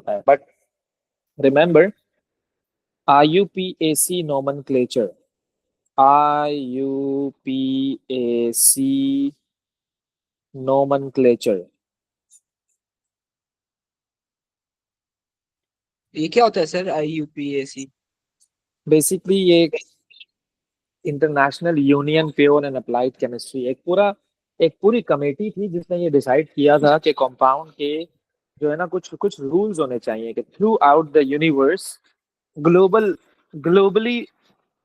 होता है, but remember IUPAC nomenclature, IUPAC nomenclature. ये क्या होता है सर, IUPAC? बेसिकली ये international union pure and applied chemistry एक पूरी कमेटी थी जिसने ये डिसाइड किया था कि कंपाउंड के जो है ना कुछ कुछ रूल्स होने चाहिए कि through out the universe globally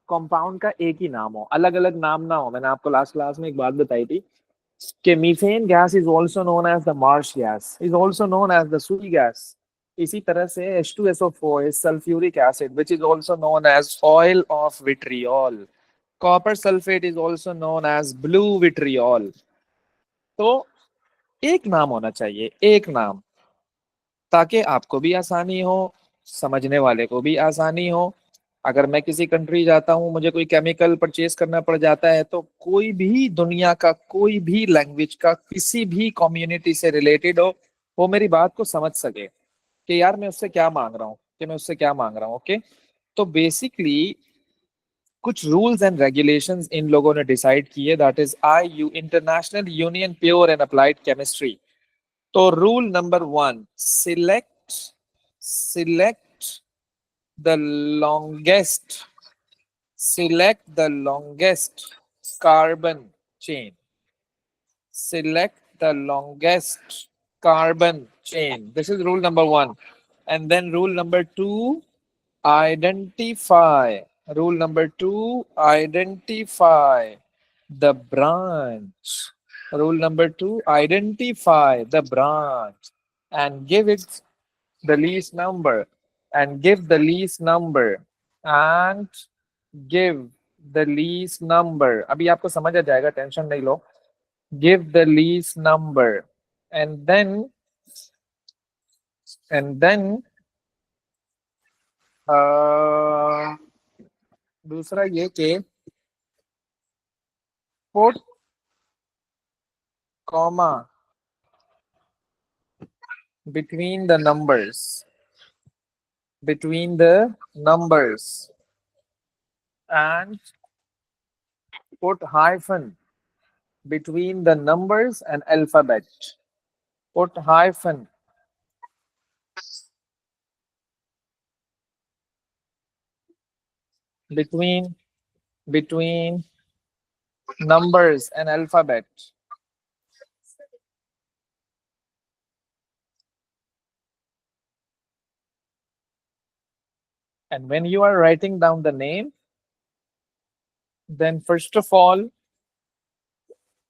compound का एक ही नाम हो, अलग अलग नाम ना हो। मैंने आपको लास्ट क्लास में एक बात बताई थी कि methane gas is also known as the marsh gas, is also known as the Sui gas. इसी तरह से H2SO4 is sulphuric acid which is also known as oil of vitriol. Copper sulphate is also known as blue vitriol. तो एक नाम होना चाहिए, एक नाम, ताकि आपको भी आसानी हो, समझने वाले को भी आसानी हो। अगर मैं किसी कंट्री जाता हूँ, मुझे कोई केमिकल परचेज करना पड़ जाता है, तो कोई भी दुनिया का कोई भी लैंग्वेज का किसी भी कम्युनिटी से रिलेटेड हो, वो मेरी बात को समझ सके कि यार मैं उससे क्या मांग रहा हूँ, कि मैं उससे क्या मांग रहा हूँ। ओके, तो बेसिकली कुछ रूल्स एंड रेगुलेशंस इन लोगों ने डिसाइड किए, that is IU international union pure and applied chemistry. तो rule number 1, select the longest select the longest carbon chain. Select the longest carbon chain. This is rule number 1. And then rule number 2, identify. Rule number 2, identify the branch. Rule number 2, identify the branch and give it the least number. And give the least number. And give the least number. अभी आपको समझ आ जाएगा, tension नहीं लो. Give the least number. And then uh, दूसरा ये कि put comma between the numbers, and put hyphen between the numbers and alphabet. Put hyphen between numbers and alphabet. And when you are writing down the name, then first of all,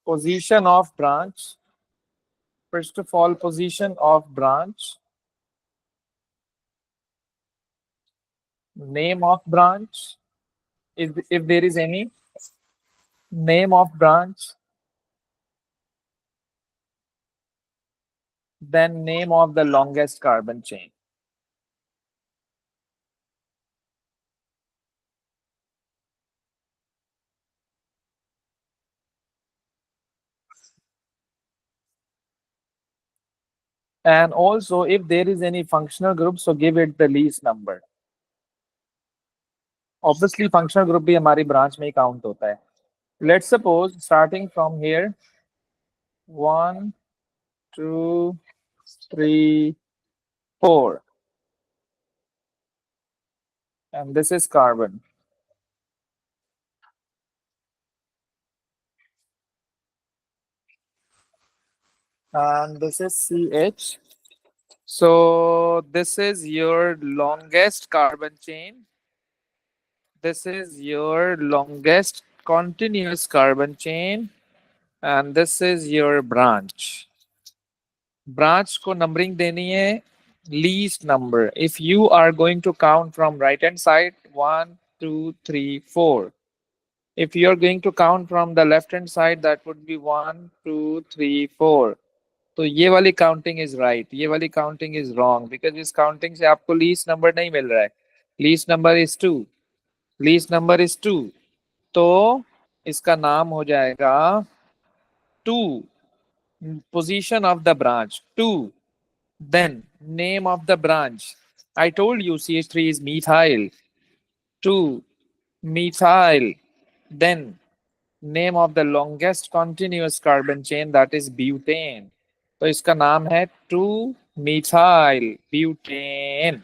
position of branch. First of all, position of branch, name of branch, if there is any, name of branch, then name of the longest carbon chain. And also, if there is any functional group, so give it the least number. Obviously, functional group भी हमारी branch में ही count होता है. Let's suppose starting from here, 1, 2, 3, 4, and this is carbon. And this is CH. So this is your longest carbon chain. This is your longest continuous carbon chain. And this is your branch. Branch को numbering देनी है least number. If you are going to count from right hand side, 1, 2, 3, 4. If you are going to count from the left hand side, that would be 1, 2, 3, 4. तो ये वाली counting is right, ये वाली counting is wrong, because इस counting से आपको least number नहीं मिल रहा है. Least number is 2. Least number is 2. तो इसका नाम हो जाएगा 2. Position of the branch 2. Then name of the branch. I told you CH3 is methyl. 2 methyl. Then name of the longest continuous carbon chain, that is butane. तो इसका नाम है 2 methyl butane.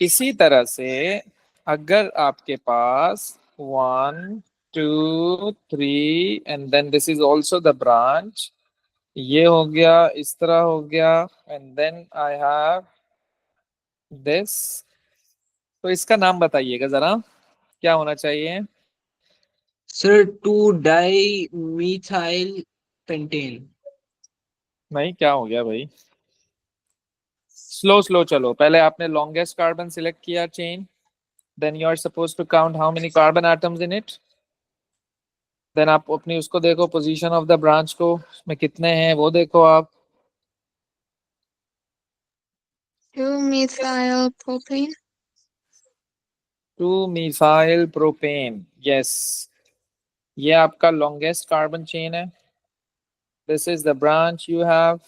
इसी तरह से अगर आपके पास 1 2 3 and then this is also the branch, ये हो गया, इस तरह हो गया, and then I have this. तो इसका नाम बताइएगा जरा, क्या होना चाहिए? Sir 2 di methyl pentane. नहीं, क्या हो गया भाई? स्लो स्लो चलो. पहले आपने लॉन्गेस्ट कार्बन सिलेक्ट किया chain, then you are suppose to count how many carbon atoms in it. Then आप अपनी उसको देखो, पोजीशन ऑफ द ब्रांच को, उसमें कितने हैं वो देखो आप. 2 methyl propane. 2 methyl propane. Yes, ये आपका लॉन्गेस्ट कार्बन चेन है. This is the branch you have.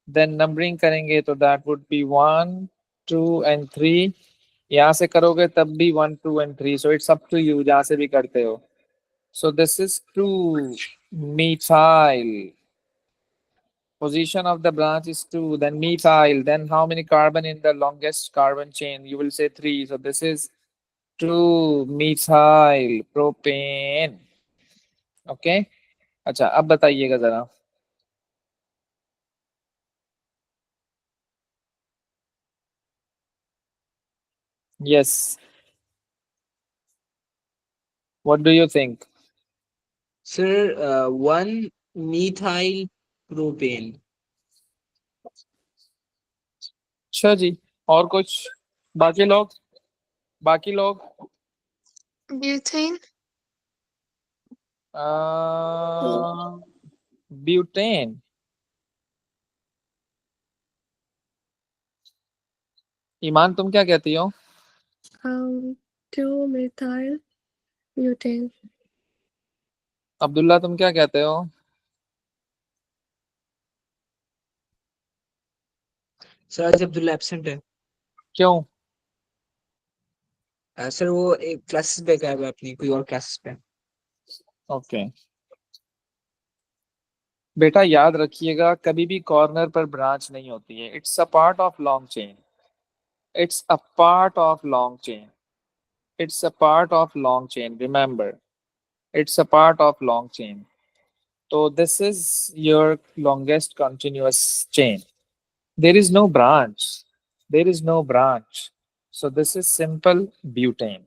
Then numbering करेंगे तो दैट वुड बी 1 2 एंड 3. यहाँ से करोगे तब भी 1 2 and 3. So it's up to you, जहाँ से भी करते हो. So this is 2 methyl. Position of the branch is 2, then methyl. Then how many carbon in the longest carbon chain? You will say 3. So this is 2 methyl propane. Okay. अच्छा, अब बताइएगा जरा. Yes. What do you think? Sir 1 methyl propane. अच्छा जी, और कुछ? बाकी लोग, बाकी लोग. Butane. ब्यूटेन. ईमान, तुम क्या कहती हो? 2 methyl butane. अब्दुल्ला, तुम क्या कहते हो? सर आज अब्दुल्ला एब्सेंट है. क्यों? सर वो एक क्लासेस पे गया हुआ है अपनी कोई और क्लासेस पे. ओके. बेटा याद रखिएगा, कभी भी कॉर्नर पर ब्रांच नहीं होती है. It's a part of long chain. It's a part of long chain. It's a part of long chain. Remember, it's a part of long chain. तो this is your longest continuous chain. There is no branch. There is no branch. So this is simple butane.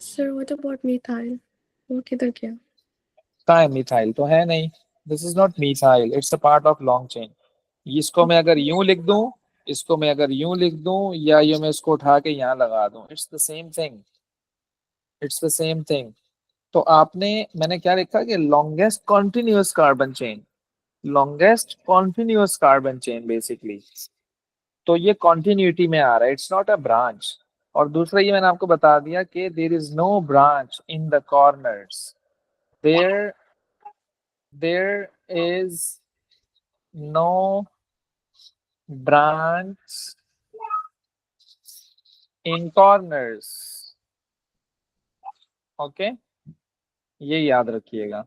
Sir, what about methyl? वो किधर गया? कहाँ है? Methyl तो है नहीं. This is not methyl. It's a part of long chain. इसको मैं अगर यूं लिख दूं, इसको मैं अगर यूं लिख दूं, या ये मैं इसको उठा के यहाँ लगा दूं, it's the same thing. It's the same thing. तो आपने, मैंने क्या लिखा कि longest continuous carbon chain. Longest continuous carbon chain basically. तो ये कॉन्टिन्यूटी में आ रहा है, इट्स नॉट अ ब्रांच. और दूसरा ये मैंने आपको बता दिया कि there is no branch in the corners. There there is no branch in corners. Okay, ये याद रखिएगा.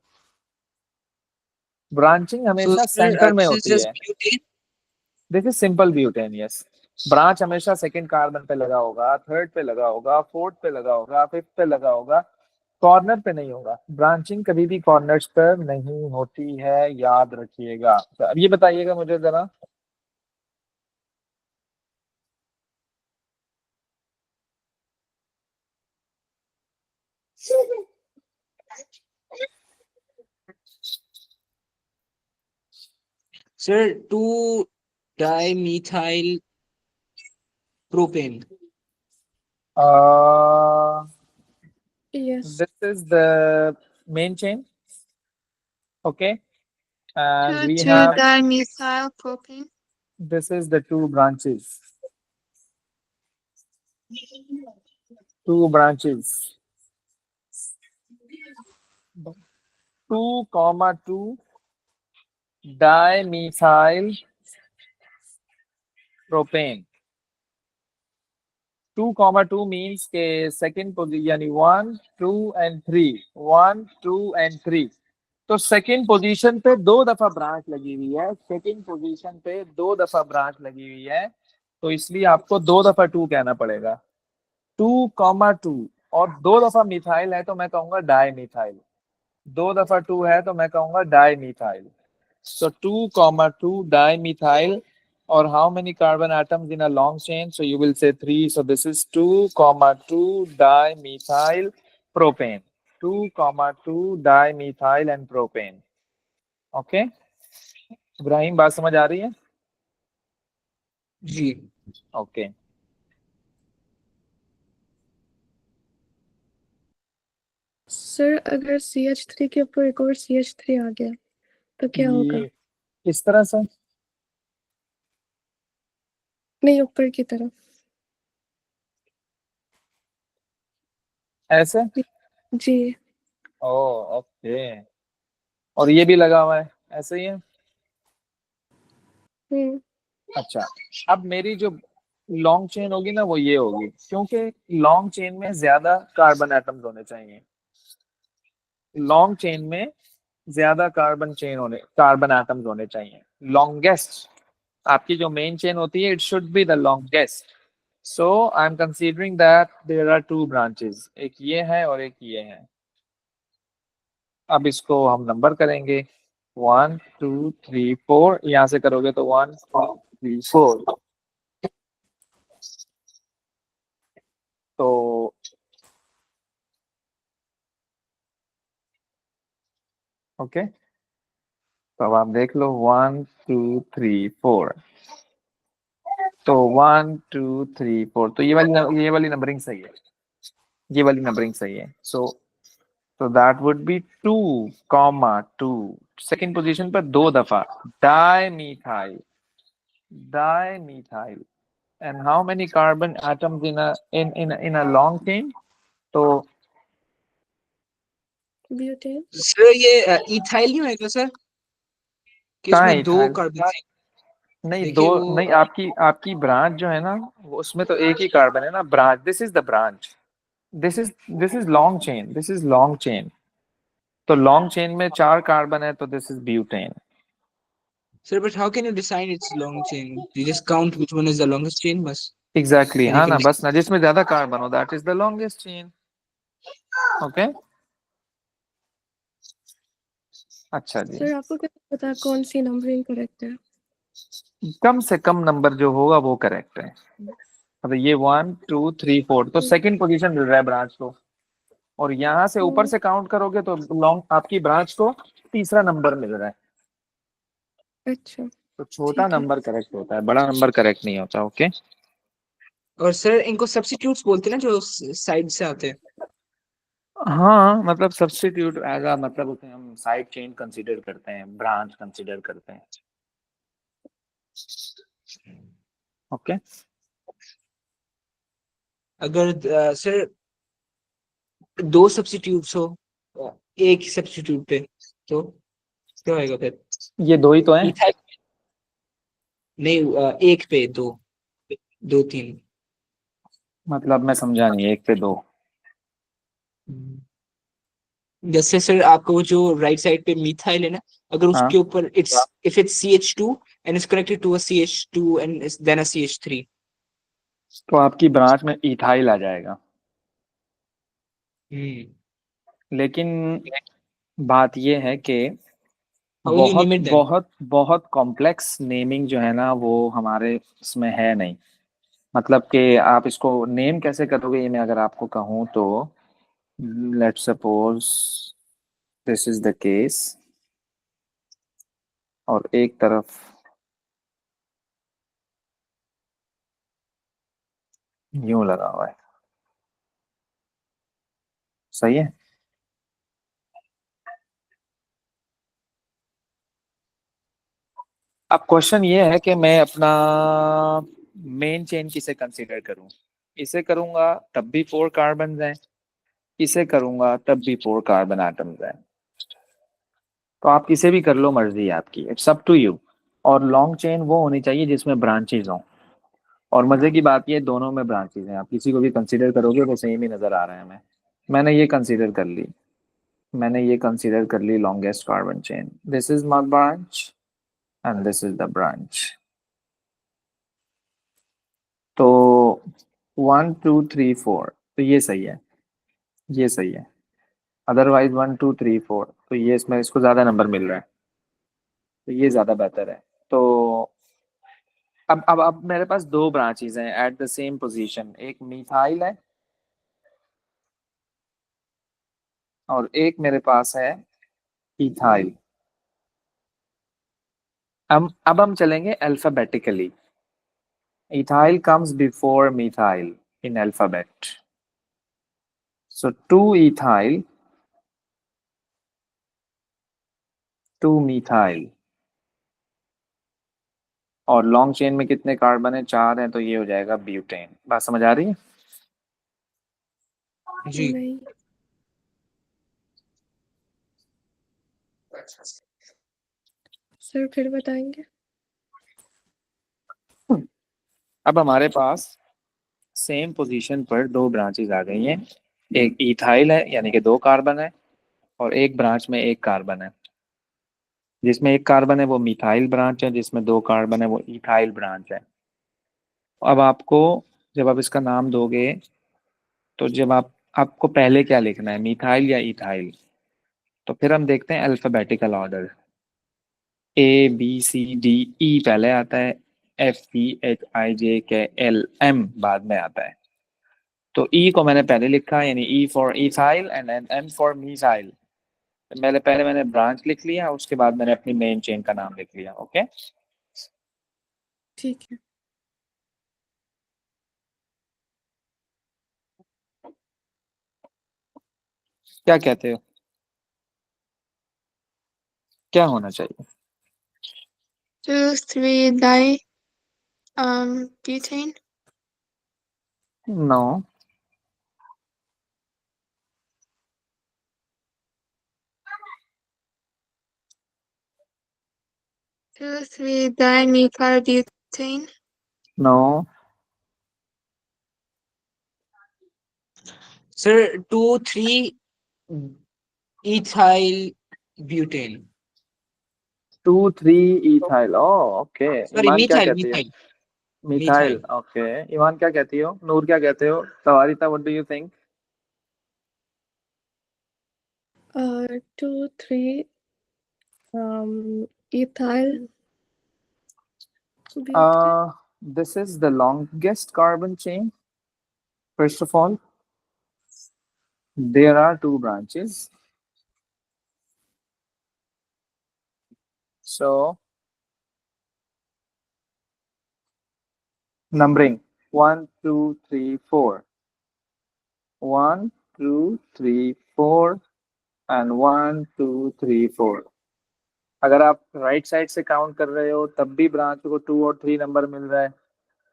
ब्रांचिंग So हमेशा sir, सेंटर में this is होती just है. butane. This is simple butane. Yes, branch हमेशा सेकंड कार्बन पे लगा होगा, थर्ड पे लगा होगा, फोर्थ पे लगा होगा, फिफ्थ पे लगा होगा. कॉर्नर पे नहीं होगा. ब्रांचिंग कभी भी कॉर्नर्स पर नहीं होती है, याद रखिएगा. तो अब ये बताइएगा मुझे जरा. Sir 2 dimethyl propane. Yes. This is the main chain. Okay, and we have, Dimethyl propane. this is the two branches. Two branches. 2 comma 2. डाइमीथाइल propane. 2,2 means के सेकेंड पोजीशन, यानी 1 2 एंड 3, 1 2 एंड 3। तो सेकेंड पोजीशन पे 2 दफा branch लगी हुई है, second position पे 2 दफा ब्रांच लगी हुई है, तो इसलिए आपको 2 दफा 2 कहना पड़ेगा। 2,2 और 2 दफा मिथाइल है तो मैं कहूंगा डाई मिथाइल, 2 दफा 2 है तो मैं कहूंगा di methyl. So 2,2 dimethyl, or how many carbon atoms in a long chain? So you will say 3. So this is 2,2 dimethyl propane. 2,2 dimethyl and propane. Okay. Ibrahim, बात समझ आ रही है? जी। Okay. सर अगर CH3 के ऊपर एक और CH3 आ गया तो क्या होगा? ये इस तरह से नहीं, ऊपर की तरफ। ऐसे। जी। ओ ओके। और ये भी लगा हुआ है, ऐसे ही है। हम्म। अच्छा, अब मेरी जो लॉन्ग चेन होगी ना वो ये होगी, क्योंकि लॉन्ग चेन में ज्यादा कार्बन एटम्स होने चाहिए। लॉन्ग चेन में ज्यादा कार्बन एटम्स होने चाहिए। लॉन्गेस्ट, आपकी जो मेन चेन होती है, it should be the longest. So I am considering that there are 2 branches, एक ये है और एक ये है। अब इसको हम नंबर करेंगे, 1 2 3 4। यहाँ से करोगे तो 1 2 3 4। तो ओके, तो अब आप देख लो 1 2 3 4। तो 1 2 3 4, तो ये वाली नंबरिंग सही है, ये वाली नंबरिंग सही है। So that would be 2,2। Second position पर 2 दफा dimethyl, dimethyl. And how many carbon atoms in a long chain? तो ब्यूटेन। सर ये इथाइल नहीं होगा सर, कि कहाँ है उसमें दो इथाइल? कार्बन? नहीं, दो देखिए वो नहीं, आपकी आपकी ब्रांच जो है ना, वो उसमें तो एक ही कार्बन है ना। Branch, this is the branch, this is long chain, this is long chain. तो लॉन्ग चेन में 4 कार्बन है, तो this is butane. Sir, but how can you decide it's long chain? You just count which one is the longest chain बस। Exactly, then you हाँ can. ना, बस ना, जिसमें ज्यादा कार्बन हो that is the longest chain. Okay, अच्छा जी। Sir आपको क्या पता कौन सी नंबरिंग करेक्ट है? कम से कम नंबर जो होगा वो करेक्ट है। अब ये 1 2 3 4, तो सेकंड पोजीशन मिल रहा है ब्रांच को, और यहाँ से ऊपर हम्म, से काउंट करोगे तो लॉन्ग आपकी ब्रांच को तीसरा नंबर मिल रहा है। अच्छा। तो छोटा ठीक है। नंबर करेक्ट होता है, बड़ा नंबर करेक्ट नहीं होता। ओके। और सर इनको सब्स्टिट्यूट्स बोलते हैं ना, जो साइड से आते हैं। हाँ, मतलब सब्स्टिट्यूट एज अ, मतलब उसे हम साइड चेन कंसीडर करते हैं, ब्रांच कंसीडर करते हैं। ओके। अगर सर दो सब्स्टिट्यूट्स हो एक ही सब्स्टिट्यूट पे, तो क्या होएगा फिर? ये 2 ही तो हैं। इथाइल नहीं, एक पे दो, दो तीन। मतलब मैं समझा नहीं, 1 पे 2। जैसे सर आपका वो जो राइट साइड पे मिथाइल है ना, अगर हाँ, उसके ऊपर it's if it's CH2 and it's connected to a CH2 and then a CH3। तो आपकी ब्रांच में इथाइल आ जाएगा। हम्म। लेकिन बात ये है कि हाउ यू बहुत नेम इट देन? बहुत बहुत कॉम्प्लेक्स नेमिंग जो है ना वो हमारे इसमें है नहीं। मतलब कि आप इसको नेम कैसे करोगे, ये मैं अगर आपको कहूँ तो, let's suppose this is the case, और एक तरफ यूं लगा हुआ है, सही है। अब क्वेश्चन ये है कि मैं अपना मेन चेन किसे कंसीडर करूं। इसे करूंगा तब भी 4 कार्बन हैं, इसे करूंगा तब भी 4 कार्बन एटम्स हैं। तो आप किसे भी कर लो, मर्जी है आपकी, इट्स अप टू यू। और लॉन्ग चेन वो होनी चाहिए जिसमें ब्रांचेज हों। और मजे की बात ये दोनों में ब्रांचेज हैं, आप किसी को भी कंसीडर करोगे तो सेम ही नजर आ रहा है हमें। मैंने ये कंसीडर कर ली, मैंने ये कंसीडर कर ली longest carbon chain. This is my branch and this is the branch. तो 1 2 3 4, तो ये सही है, ये सही है। अदरवाइज 1 2 3 4, तो ये इसमें इसको ज्यादा नंबर मिल रहा है, तो ये ज्यादा बेहतर है। तो अब मेरे पास दो ब्रांचेज हैं एट द सेम पोजीशन, एक मिथाइल है और एक मेरे पास है इथाइल। अब हम चलेंगे alphabetically. Ethyl comes before methyl in alphabet. So 2 ethyl, 2 methyl। और लॉन्ग चेन में कितने कार्बन है? 4 हैं, तो ये हो जाएगा ब्यूटेन। बात समझ आ रही है? जी। नहीं सर, फिर बताएंगे। अब हमारे पास सेम पोजीशन पर दो ब्रांचेज आ गई हैं। एक इथाइल है यानी कि 2 कार्बन है, और एक ब्रांच में 1 कार्बन है। जिसमें 1 कार्बन है वो मिथाइल ब्रांच है, जिसमें 2 कार्बन है वो इथाइल ब्रांच है। अब आपको, जब आप इसका नाम दोगे, तो जब आपको पहले क्या लिखना है, मिथाइल या इथाइल? तो फिर हम देखते हैं अल्फाबेटिकल ऑर्डर। ABCDE पहले आता है, FGHIJKLM बाद में आता है। तो E को मैंने पहले लिखा, यानी E for ethyl and M for methyl. पहले मैंने ब्रांच लिख लिया, उसके बाद मैंने अपनी मेन चेन का नाम लिख लिया। ओके, ठीक है। क्या कहते हो, क्या होना चाहिए? 2 3 butane. No, 2 3 dimethylbutane. No, sir 2 3 ethyl butane। 2 3 ethyl. Oh okay, sorry, Iman क्या मिथाइल कहती हो? Methyl methyl, methyl. Okay. Iman क्या कहती हो? नूर क्या कहते हो? Tawarita, what do you think? 2 3 ethyl butane. This is the longest carbon chain. First of all, there are 2 branches. So, numbering 1 2 3 4, 1 2 3 4 and 1 2 3 4। अगर आप राइट साइड से काउंट कर रहे हो तब भी ब्रांच को 2 और 3 नंबर मिल रहा है।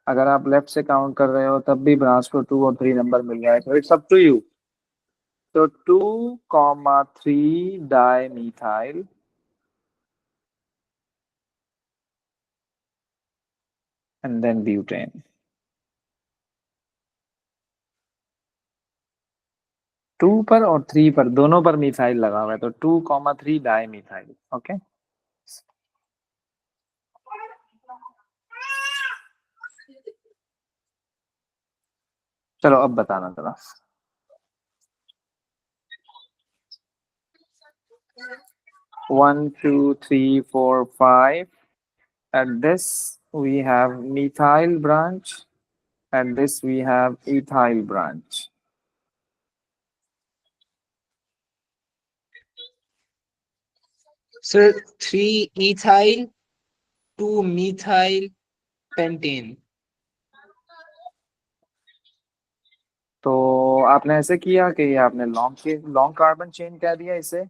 अगर आप लेफ्ट से काउंट कर रहे हो तब भी ब्रांच को 2 और 3 नंबर मिल रहा है। तो इट्स अप टू यू। तो 2 3 डाइमिथाइल and then butane। 2 पर और 3 पर, दोनों पर मिथाइल लगा हुआ है, तो 2 3 डाइमिथाइल। ओके, चलो अब बताना जरा। 1 2 3 4 5, and this we have methyl branch, and this we have ethyl branch। Sir 3 ethyl 2 methyl pentane। तो आपने ऐसे किया कि आपने लॉन्ग कार्बन चेन कह दिया इसे,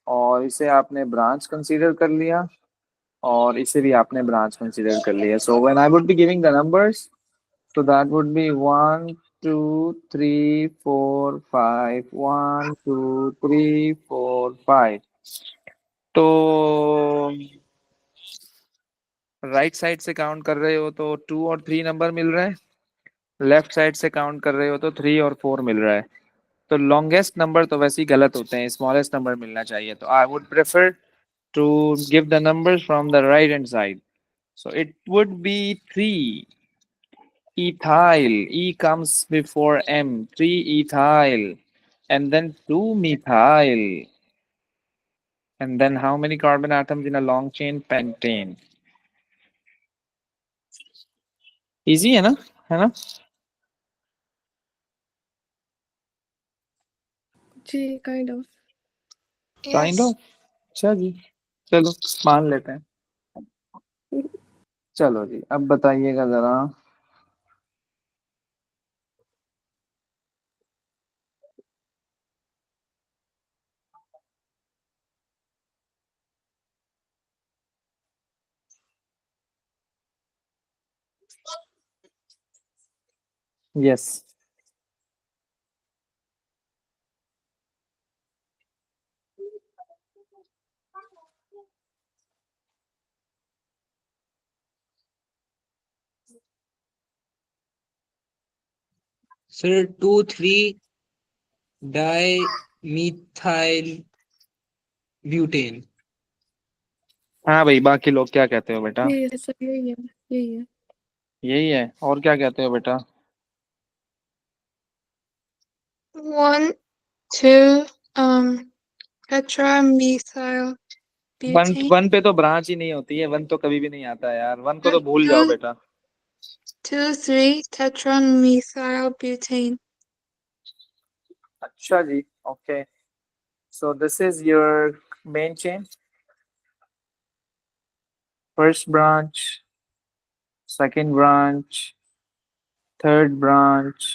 और इसे आपने ब्रांच कंसीडर कर लिया, और इसे भी आपने ब्रांच कंसीडर कर लिया। So when I would be giving the numbers, so that would be 1 2 3 4 5, 1 2 3 4 5। तो राइट साइड से काउंट कर रहे हो तो 2 और 3 नंबर मिल रहा है, लेफ्ट साइड से काउंट कर रहे हो तो 3 और 4 मिल रहा है। तो लॉन्गेस्ट नंबर तो वैसे ही गलत होते हैं, स्मॉलेस्ट नंबर मिलना चाहिए। तो I would prefer to give the numbers from the right hand side. So it would be 3 ethyl. E comes before M. 3 ethyl. And then 2 methyl. And then how many carbon atoms in a long chain? Pentane. Easy है ना? है ना? जी kind of. Kind Yes. of. अच्छा जी, चलो मान लेते हैं। चलो जी, अब बताइएगा जरा। यस। Sir 2,3 di butane. हाँ भाई, बाकी लोग क्या कहते हो बेटा? यही है सर, यही है, यही है। यही है, और क्या कहते हो बेटा? 1, 2, tetramethyl वन butane. वन पे तो ब्रांच ही नहीं होती है, वन तो कभी भी नहीं आता है यार, वन को तो भूल जाओ 2, बेटा। 2, 3 tetramethyl butane. अच्छा जी, okay. So this is your main chain, first branch, second branch, third branch,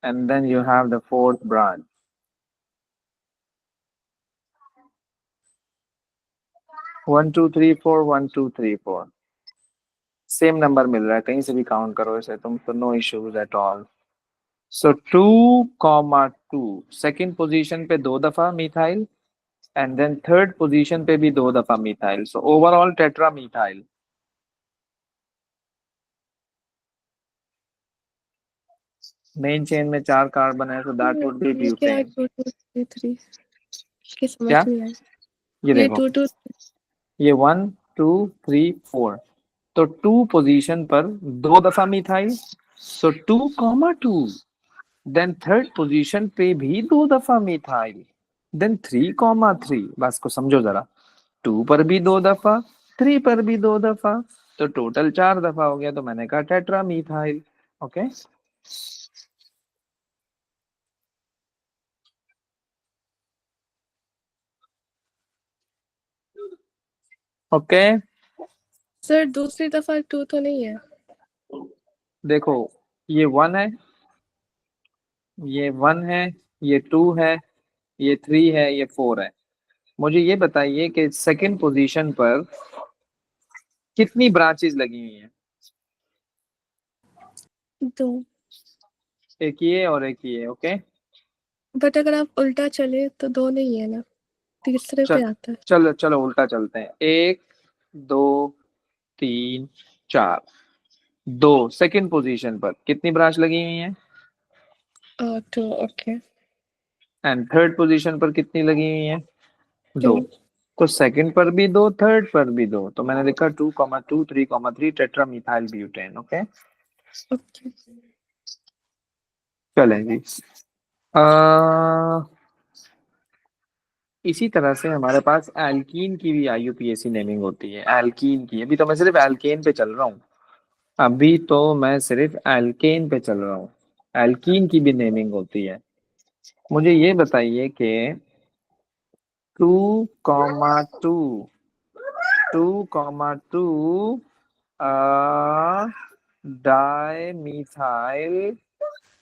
and then you have the fourth branch. One, two, three, four, 1, 2, 3, 4. Same number मिल रहा है, कहीं से भी काउंट करो इसे तुम, तो no issues at all. So 2,2 second position पे 2 दफा methyl, and then third position पे भी 2 दफा methyl. So overall tetra methyl. Main chain में 4 कार्बन है, so that would be ये क्या है, butane। 2, 2, 3, 3 की समझ क्या? नहीं आई। ये ये देखो, 2, 2। ये 1, 2, 3, 4, तो 2 पोजीशन पर 2 दफा मिथाइल, सो 2,2। देन थर्ड पोजीशन पे भी 2 दफा मिथाइल, देन 3,3। बस को समझो जरा, 2 पर भी 2 दफा, 3 पर भी 2 दफा, तो टोटल 4 दफा हो गया। तो मैंने कहा tetra methyl. Okay. Okay, sir दूसरी दफा 2 तो नहीं है। देखो, ये 1 है, ये 1 है, ये 2 है, ये 3 है, ये 4 है। मुझे ये बताइए कि सेकंड पोजीशन पर कितनी ब्रांचेस लगी हुई हैं? 2। एक ये और एक ये। ओके। बट अगर आप उल्टा चले तो 2 नहीं है ना, तीसरे चल पे आता है। चलो चलो उल्टा चलते हैं। 1, 2, 3, 4। 2 सेकंड पोजीशन पर कितनी ब्रांच लगी हुई हैं? 2 ओके। एंड थर्ड पोजीशन पर कितनी लगी हुई हैं? 2 2। तो सेकंड पर भी 2, थर्ड पर भी 2, तो मैंने लिखा 2,2, 3,3 tetra methyl butane. Okay. Okay. चलें जी। अ, इसी तरह से हमारे पास एल्कीन की भी IUPAC नेमिंग होती है। एल्कीन की, अभी तो मैं सिर्फ एल्केन पे चल रहा हूँ, अभी तो मैं सिर्फ एल्केन पे चल रहा हूँ। एल्कीन की भी नेमिंग होती है। मुझे ये बताइए कि 2,2, 2,2 डाईमिथाइल,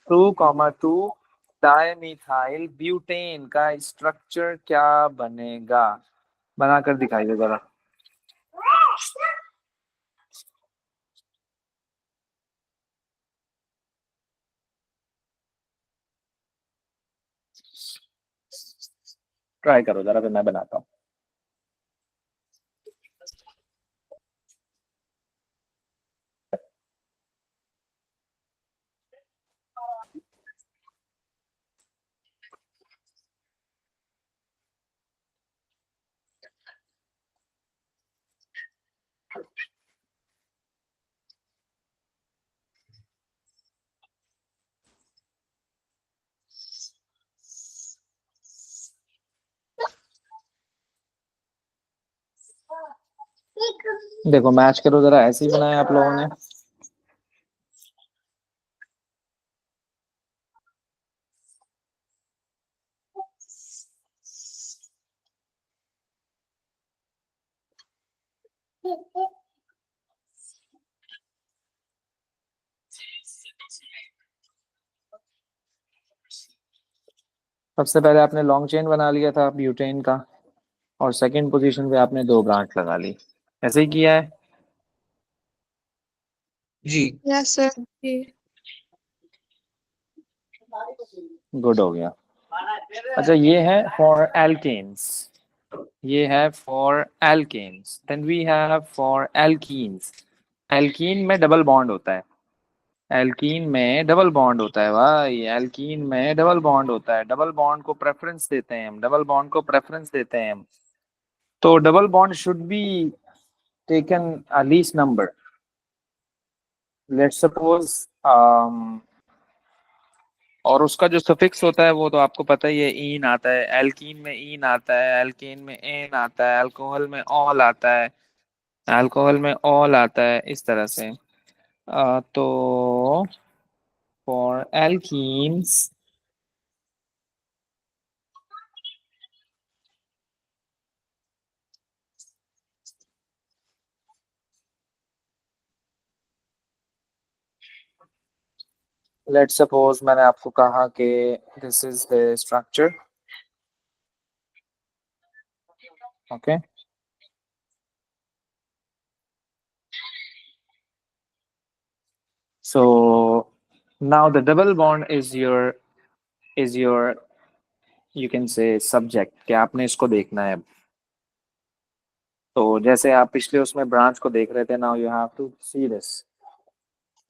2,2 डाईमिथाइल ब्यूटेन का स्ट्रक्चर क्या बनेगा? बनाकर दिखाइए जरा। ट्राई करो जरा, फिर मैं बनाता हूँ। देखो मैच करो जरा, ऐसे ही बनाया आप लोगों ने। सबसे पहले आपने लॉन्ग चेन बना लिया था ब्यूटेन का, और सेकंड पोजीशन पे आपने 2 ब्रांच लगा ली, ऐसे ही किया है। जी। Yes, sir. जी गुड हो गया। अच्छा ये है फॉर एल्केन्स, ये है for alkanes. Then we have for alkenes. Alkene में डबल बॉन्ड होता है, एल्कीन में डबल बॉन्ड होता है भाई, एल्कीन में डबल बॉन्ड होता है। डबल बॉन्ड को प्रेफरेंस देते हैं हम, डबल बॉन्ड को प्रेफरेंस देते हैं हम। तो double bond should be taken least number. Let's suppose और उसका जो सफिक्स होता है वो तो आपको पता ही है, ईन आता है। एल्कीन में ईन आता है, एल्केन में एन आता है, अल्कोहल में ऑल आता है, अल्कोहल में ऑल आता है, इस तरह से। तो फॉर एल्कीन्स लेट्स सपोज मैंने आपको कहा कि this is the structure, okay. So now the double bond is your you can say subject, कि आपने इसको देखना है। तो जैसे आप पिछले उसमें ब्रांच को देख रहे थे, now you have to see this.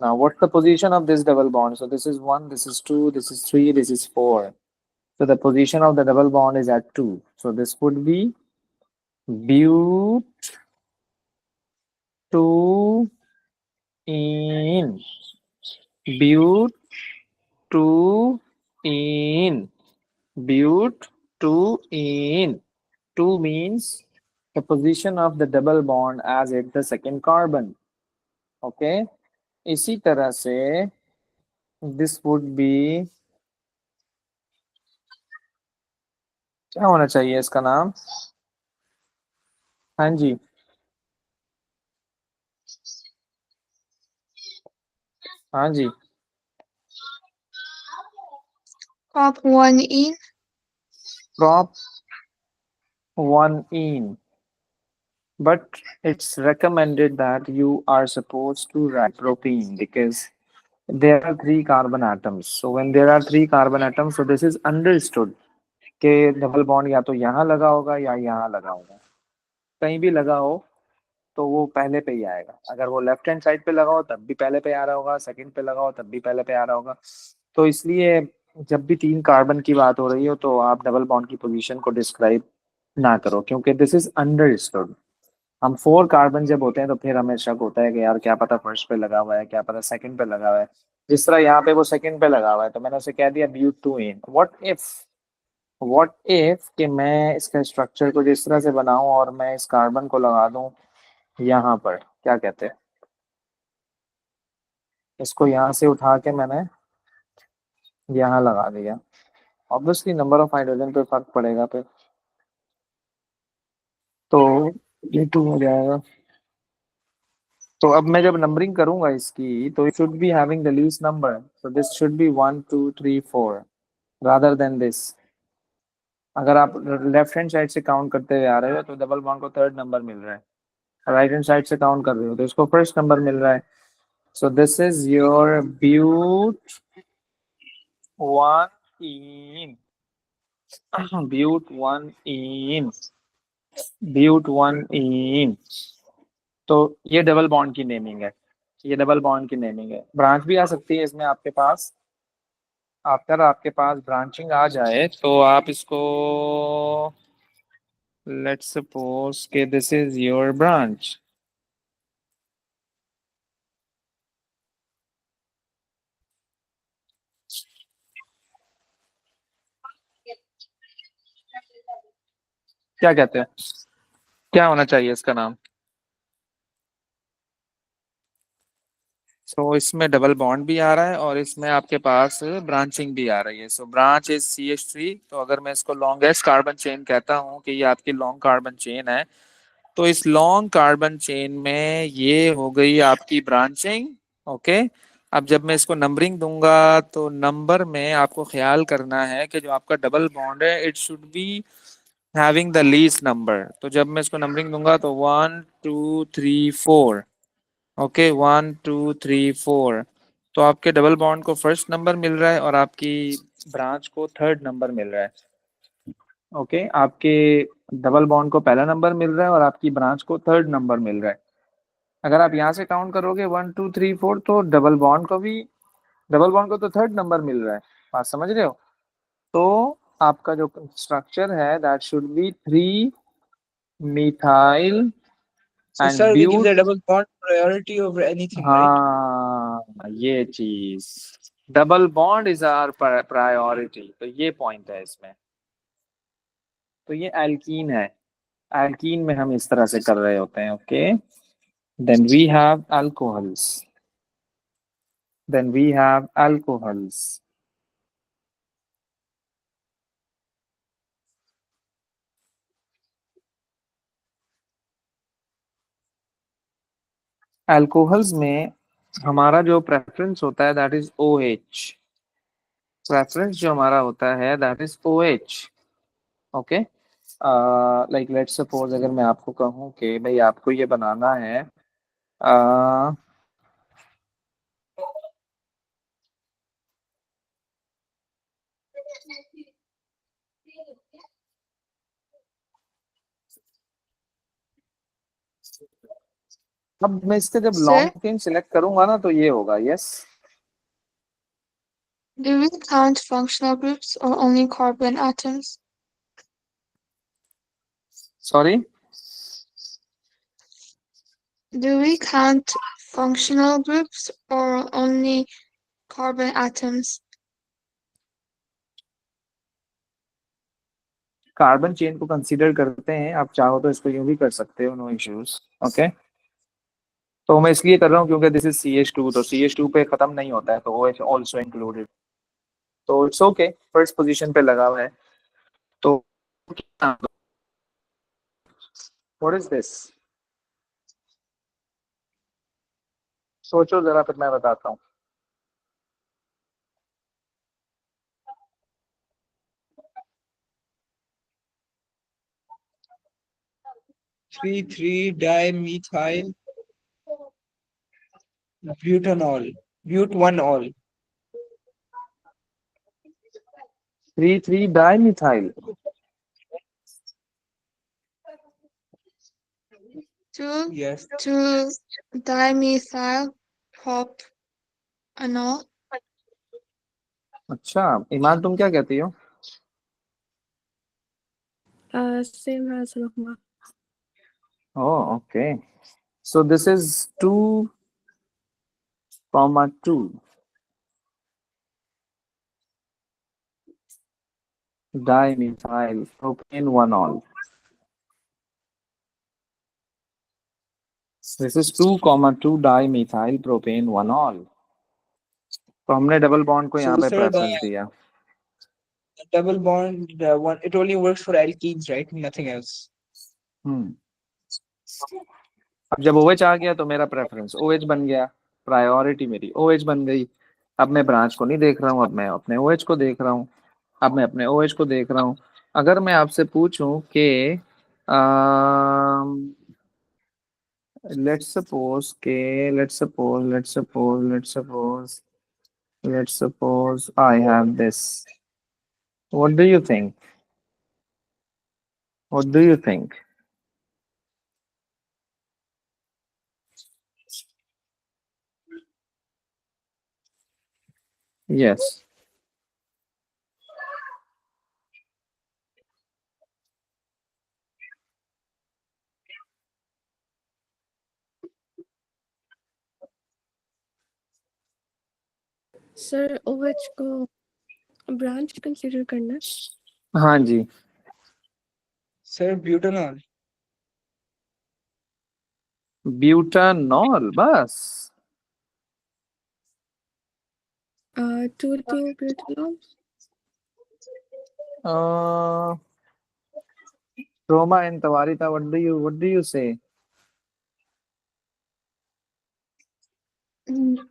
Now, what's the position of this double bond? So this is 1, this is 2, this is 3, this is 4. So the position of the double bond is at 2. So this would be but two in, but two in, but two in. 2 means the position of the double bond as at the second carbon. Okay. इसी तरह से this would be, क्या होना चाहिए इसका नाम? हाँ जी, हाँ जी, Prop 1 in. prop 1 in. But it's recommended that you are supposed to write propene because there are 3 carbon atoms. So when there are 3 carbon atoms, so this is understood कि double bond या तो यहाँ लगा होगा या यहाँ लगा होगा। कहीं भी लगा हो तो वो पहले पे ही आएगा। अगर वो लेफ्ट हैंड साइड पे लगा हो तब भी पहले पे आ रहा होगा, सेकंड पे लगा हो तब भी पहले पे आ रहा होगा। तो इसलिए जब भी 3 कार्बन की बात हो रही हो तो आप डबल बॉन्ड की पोजीशन को डिस्क्राइब ना करो, क्योंकि दिस इज अंडरस्टूड। हम 4 कार्बन जब होते हैं तो फिर हमें शक होता है कि यार क्या पता फर्स्ट पे लगा हुआ है, क्या पता सेकंड पे लगा हुआ है। जिस तरह यहाँ पे वो सेकंड पे लगा हुआ है तो मैंने उसे कह दिया ब्यूट 2 इन। व्हाट इफ कि मैं इसका स्ट्रक्चर को जिस तरह से बनाऊं और मैं इस कार्बन को लगा दूं यहाँ पर, क्या कहते हैं, इसको यहाँ से उठा के मैंने यहाँ लगा दिया। ऑब्वियसली नंबर ऑफ हाइड्रोजन पे फर्क पड़ेगा फिर, तो ये 2 हो जाएगा। तो अब मैं जब नंबरिंग करूंगा इसकी तो it should be having the least number, so this should be 1 2 3 4 rather than this. अगर आप लेफ्ट हैंड साइड से काउंट करते हुए आ रहे हो तो डबल बॉन्ड को 3rd नंबर मिल रहा है, राइट हैंड साइड से काउंट कर रहे हो तो इसको 1st नंबर मिल रहा है। So this is your but 1 ene, but 1 ene, but 1 ene. तो ये डबल बॉन्ड की नेमिंग है, ये डबल बॉन्ड की नेमिंग है। ब्रांच भी आ सकती है इसमें आपके पास। अगर आपके पास ब्रांचिंग आ जाए तो आप इसको, लेट्स सपोज के दिस इज योर ब्रांच। क्या कहते हैं, क्या होना चाहिए इसका नाम? सो इसमें डबल बॉन्ड भी आ रहा है और इसमें आपके पास ब्रांचिंग भी आ रही है। सो ब्रांच इज CH3। तो अगर मैं इसको लॉन्गेस्ट कार्बन चेन कहता हूँ कि ये आपकी लॉन्ग कार्बन चेन है, तो इस लॉन्ग कार्बन चेन में ये हो गई आपकी ब्रांचिंग। ओके। अब जब मैं इसको नंबरिंग दूंगा तो नंबर में आपको ख्याल करना है कि जो आपका डबल बॉन्ड है it should be having the least number. तो जब मैं इसको नंबरिंग दूंगा तो 1 2 3 4। ओके, 1 2 3 4। तो आपके डबल बॉन्ड को फर्स्ट नंबर मिल रहा है और आपकी ब्रांच को थर्ड नंबर मिल रहा है। ओके, आपके डबल बॉन्ड को पहला नंबर मिल रहा है और आपकी ब्रांच को थर्ड नंबर मिल रहा है। अगर आप यहाँ से काउंट करोगे 1 2 3 4, तो डबल बॉन्ड को तो थर्ड नंबर मिल रहा है। बात समझ रहे हो? तो आपका जो स्ट्रक्चर है that should be 3 methyl So and sir, we give but. the double bond priority over anything, right? हाँ, ये चीज, double bond is our priority, तो ये पॉइंट है इसमें। तो ये एल्कीन है। एल्कीन में हम इस तरह से कर रहे होते हैं। Okay, then we have alcohols. Alcohols में हमारा जो प्रेफरेंस होता है दैट इज OH। प्रेफरेंस जो हमारा होता है that is OH। Okay, like let's suppose अगर मैं आपको कहूँ कि भाई आपको ये बनाना है अब मैं इसका जब Sir, लॉन्ग चेन सिलेक्ट करूंगा ना तो ये होगा। Yes, do we count functional groups or only carbon atoms? Sorry. Do we count functional groups or only carbon atoms? Carbon chain को कंसीडर करते हैं, आप चाहो तो इसको यूं भी कर सकते हो, नो इश्यूज। ओके, तो मैं इसलिए कर रहा हूँ क्योंकि दिस इज CH2, तो CH2 पे खत्म नहीं होता है, तो OH ऑल्सो इंक्लूडेड। तो इट्स ओके, फर्स्ट पोजीशन पे लगा हुआ है। तो व्हाट इज दिस? सोचो जरा, फिर मैं बताता हूँ। 3,3-dimethyl butanol, but1-ol. 3 3 dimethyl. Yes. 2-dimethyl propanol. अच्छा, ईमान तुम क्या कहती हो? Same as Rahma. Oh, okay. So this is 2,2 dimethyl propane 1-ol. This is 2,2 dimethyl propane 1-ol. तो हमने डबल बॉन्ड को यहाँ So पे sir, the प्रेफरेंस दिया। double bond, the one, it only works for alkenes, right? Nothing else. अब जब OH आ गया तो मेरा प्रेफरेंस OH बन गया, प्रायोरिटी मेरी OH बन गई। अब मैं ब्रांच को नहीं देख रहा हूँ, अब मैं अपने OH को देख रहा हूँ। अगर मैं आपसे पूछूं कि let's suppose I have this. What do you think? Yes. Sir, OH को branch consider करना. हाँ जी, Sir, butanol. ब्यूटानॉल बस। 2 butanol. Roma and Tawarita, what do you say?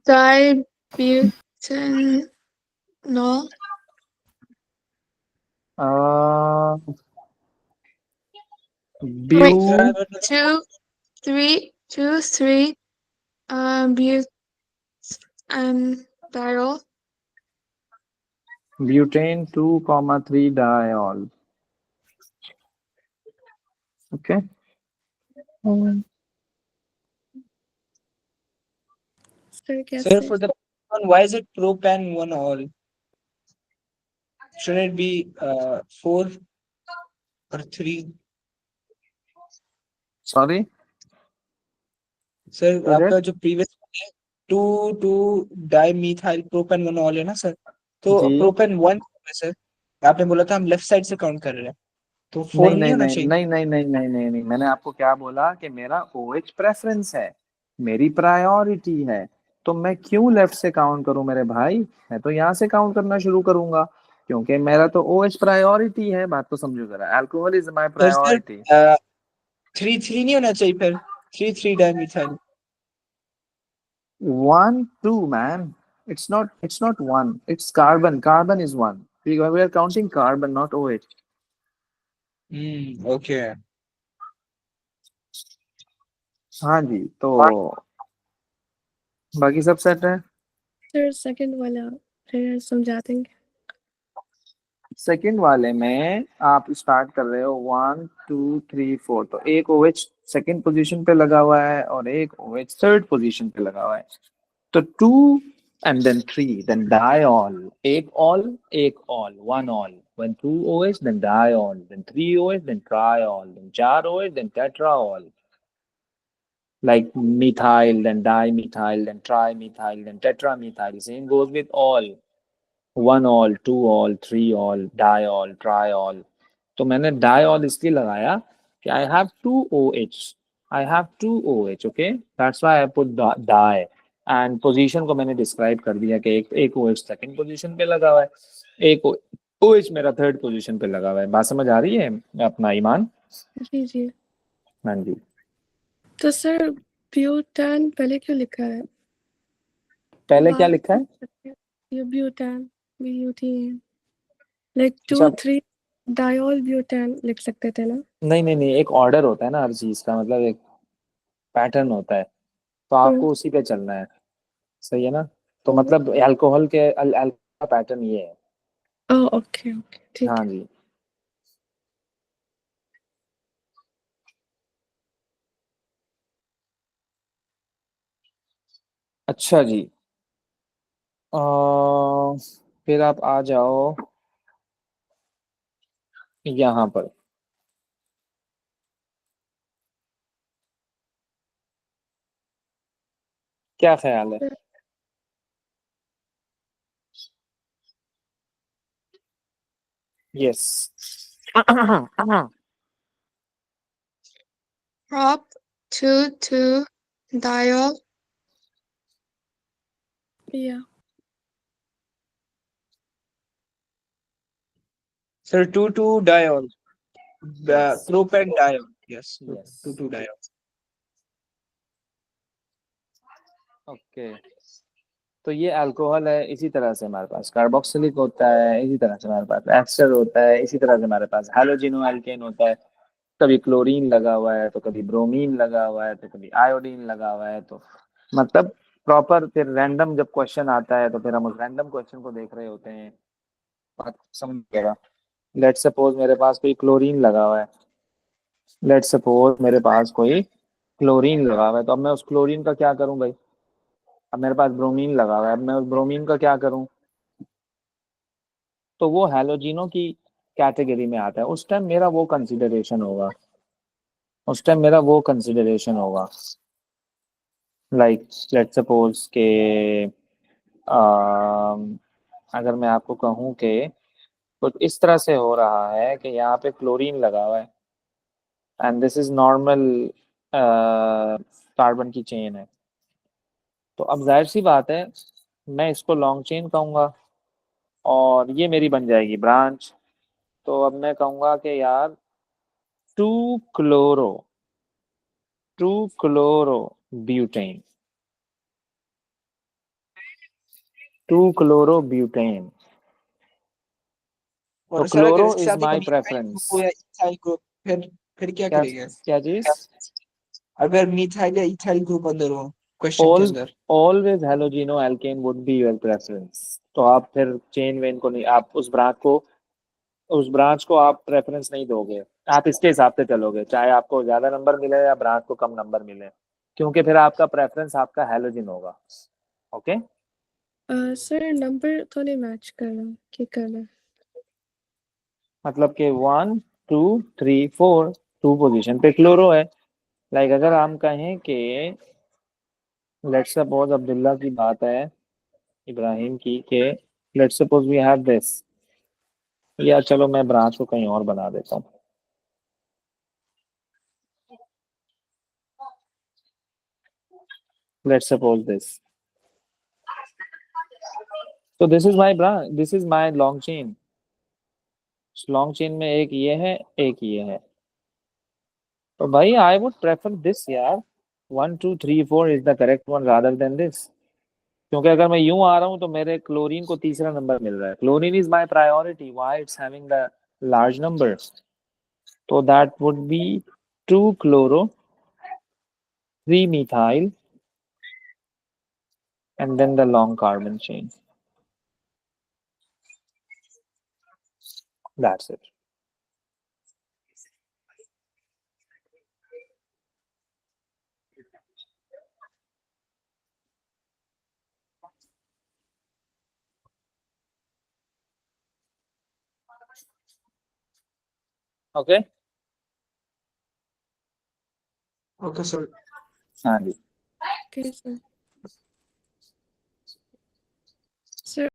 Dibutanol. Uh, Wait, bu 2, 3, 2, 3. Butanediol. butane 2,3 diol. Okay. Sir, Sir, कैसे? for the one, why is it propan one all? Should it be 4 or 3? Sorry. Sir Is it? आपका जो previous 2 डाइमीथाइल propane one all है ना sir, तो जी। Propane 1 है sir. आपने बोला था हम लेफ्ट साइड से काउंट कर रहे हैं, तो 4 नहीं नहीं नहीं होना नहीं चाहिए। नहीं नहीं नहीं नहीं नहीं नहीं, मैंने आपको क्या बोला कि मेरा OH प्रेफरेंस है, मेरी प्रायोरिटी है, तो मैं क्यों लेफ्ट से काउंट करूं मेरे भाई? मैं तो यहाँ से काउंट करना शुरू करूंगा, क्योंकि मेरा तो OH प्रायोरिटी है। बात तो समझो जरा, alcohol is my sir sir priority. 3 नहीं होना चाहिए फिर, 3 डाइमीथाइल। 1 2 man, it's not one, it's carbon is one. We are counting carbon, not OH. Okay. हाँ जी, तो बाकी सब सेट है। सर सेकंड वाला फिर समझा देंगे। सेकंड वाले में आप स्टार्ट कर रहे हो 1 2 3 4, तो एक OH सेकंड पोजीशन पे लगा हुआ है और एक OH थर्ड पोजीशन पे लगा हुआ है, तो 2 and then 3, then diol, एक all, one all, when 2 OH then diol, then 3 OH then triol, then 4 OH then tetraol, like methyl then dimethyl then trimethyl then tetramethyl. Same goes with all, 1 all, 2 all, 3 all, diol, triol. तो मैंने diol इसलिए लगाया कि I have 2 OH, okay, that's why I put di, and position को मैंने describe कर दिया कि एक OH सेकंड पोजीशन पे लगा हुआ है, एक OH मेरा थर्ड पोजीशन पे लगा हुआ है। बात समझ आ रही है अपना ईमान? जी जी। हाँ जी। तो सर ब्यूटान पहले क्यों लिखा है? पहले क्या लिखा है? ये ब्यूटान, ब्यूटेन, लाइक 2 अच्छा, 3 डायोल ब्यूटान लिख सकते थे ना? नहीं नहीं नहीं, एक ऑर्डर होता है ना हर चीज का, मतलब एक पैटर्न होता है, तो आपको उसी पे चलना है, सही है ना? तो मतलब अल्कोहल के अल्कोहल का पैटर्न ये है। ओके ओके, ठीक हाँ है। जी। अच्छा जी। अ, फिर आप आ जाओ यहाँ पर, क्या ख्याल है? यस। Prop 2 diol. या sir 2 diol, Yes. Propane diol, yes Yes. 2 diol. Okay, तो ये अल्कोहल है, इसी तरह से हमारे पास कार्बोक्सिलिक होता है, इसी तरह से हमारे पास एस्टर होता है, इसी तरह से हमारे पास हैलोजिनो एल्केन होता है। कभी क्लोरीन लगा हुआ है, तो कभी ब्रोमीन लगा हुआ है, तो कभी आयोडीन लगा हुआ है, तो मतलब प्रॉपर फिर रैंडम जब क्वेश्चन आता है तो फिर हम उस रैंडम क्वेश्चन को देख रहे होते हैं। बात समझिएगा। लेट्स सपोज मेरे पास कोई क्लोरीन लगा हुआ है, लेट्स सपोज मेरे पास कोई क्लोरीन लगा हुआ है, तो अब मैं उस क्लोरीन का क्या करूं भाई? अब मेरे पास ब्रोमीन लगा हुआ है, अब मैं उस ब्रोमीन का क्या करूं? तो वो हैलोजिनो की कैटेगरी में आता है, उस टाइम मेरा वो कंसिडरेशन होगा, लाइक लेट्स सपोज के अगर मैं आपको कहूँ कि कुछ इस तरह से हो रहा है कि यहाँ पे क्लोरीन लगा हुआ है and this is normal carbon की चेन है, तो अब जाहिर सी बात है मैं इसको लॉन्ग चेन कहूंगा और ये मेरी बन जाएगी ब्रांच। तो अब मैं कहूंगा कि यार 2 chloro 2 chloro butane 2 chloro butane. तो और सर अगर क्लोरो इसके इज साथ एक माय मिथाइल प्रेफरेंस। ग्रुप हो या इथाइल ग्रुप, फिर क्या क्या करेंगे? क्या चीज? अगर मिथाइल या इथाइल ग्रुप अंदर हो क्वेश्चन के ऑल अंदर, always halogeno alkane would be your preference. तो आप फिर चेन वेन को नहीं, आप उस ब्रांच को आप प्रेफरेंस नहीं दोगे। आप इसके हिसाब से चलोगे, चाहे आपको ज्यादा नंबर मिले या ब्रांच को कम नंबर मिले, क्योंकि फिर आपका प्रेफरेंस आपका हेलोजिन होगा। ओके। सर नंबर तो नहीं मैच कर रहा, क्या करना है? मतलब कि 1 2 3 4 2 पोजीशन पे क्लोरो है। लाइक अगर हम कहें कि लेट्स सपोज अब्दुल्ला की बात है, इब्राहिम की, के let's suppose we have this, या चलो मैं ब्रांच को कहीं और बना देता हूँ। लेट्स सपोज दिस, तो this is my branch, this is my long chain. Long chain में एक ये है, एक ये है। तो भाई आई वुड प्रेफर दिस यार। 1 2 3 4 is the correct one rather than this. क्योंकि अगर मैं यूं आ रहा हूं तो मेरे क्लोरीन को तीसरा नंबर मिल रहा है। Chlorine is my priority, why it's having the large number. तो that would be 2 chloro 3 methyl and then the long carbon chain. That's it. Okay? Okay sir. हाँ जी। Okay, sir.